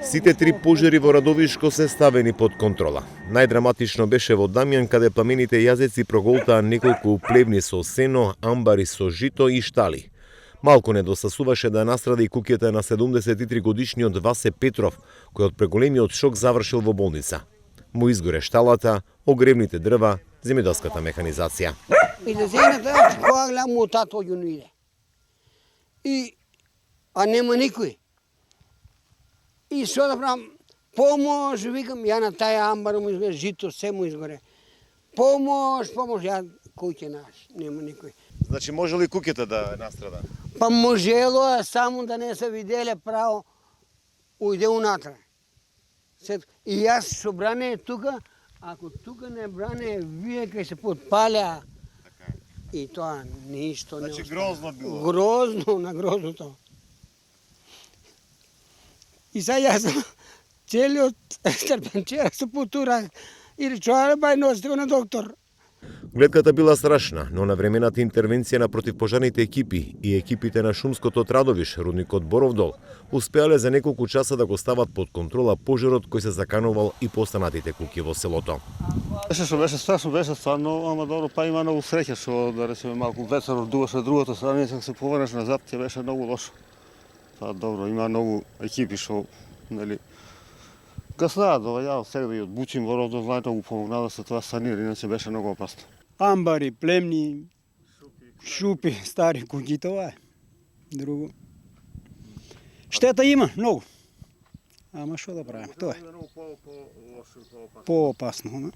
Сите три пожари во Радовишко се ставени под контрола. Најдраматично беше во Дамјан, каде пламените јазеци проголтаа неколку плевни со сено, амбари со жито и штали. Малку недостасуваше да настрада и куќата на 73 годишниот Васе Петров, кој од преголемиот шок завршил во болница. Му изгоре шталата, огревните дрва, земјоделската механизација. И децената, кога гледам му тато ќе не иде. А нема никој. И што да правам? Помош, викам, ја на таја амбара му изгоре, жито, се му изгоре. Помош, ја куќе наш, нема никој. Значи може ли куќата да настрада? Па можело, само да не се виделе право, ујде унатре. И јас со бране тука, ако тука не бране, вие кај се подпаля. И тоа ништо не остана. Значи грозно било? Грозно, на грозното. И сега јас целиот трпенчера се потурах и речувале бај носите го на доктор. Гледката била страшна, но на времената интервенција на противпожарните екипи и екипите на шумското од Радовиш, рудникот Боровдол, успеале за неколку часа да го стават под контрола пожарот кој се заканувал и постанатите куќи во селото. Беше страшно, беше стварно, ама добро, па има многу среќа што да речеме малку ветер одуваше од другата страна и се поврнеш назад, ќе беше многу лошо. Па добро, има многу екипи што нели га знаат, ја сега да ја одбучим во Родно, знаете, го помогна да се тоа санира, иначе беше многу опасно. Амбари, племни, шупи, стари куќи, тоа е. Друго. Штета има, многу. Ама што да правиме, тоа е. Поопасно.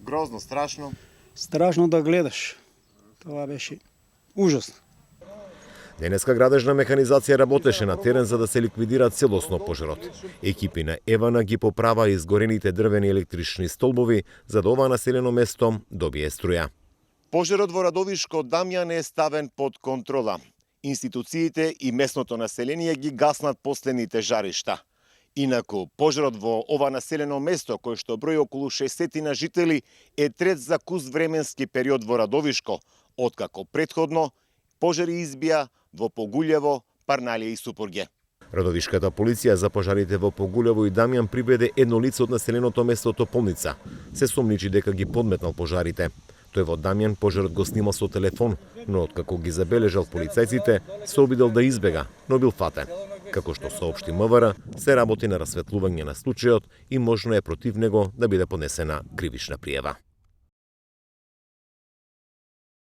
Грозно, страшно. Страшно да гледаш. Тоа беше ужасно. Денеска градежна механизација работеше на терен за да се ликвидира целосно пожарот. Екипи на Евана ги поправа изгорените дрвени електрични столбови за да ова населено место добие струја. Пожарот во Радовишко Дамјан е ставен под контрола. Институциите и местното население ги гаснат последните жаришта. Инаку, пожарот во ова населено место, кој што брои околу 60 жители, е трет за кус временски период во Радовишко, откако претходно пожари избија во Погулјево, Парналија и Супорѓе. Радовишката полиција за пожарите во Погулјево и Дамјан приведе едно лице од населеното место Тополница. Се сомничи дека ги подметнал пожарите. Тој во Дамјан пожарот го снимал со телефон, но откако ги забележал полицајците, се обидел да избега, но бил фатен. Како што соопшти МВР, се работи на расветлување на случајот и можно е против него да биде поднесена кривична пријава.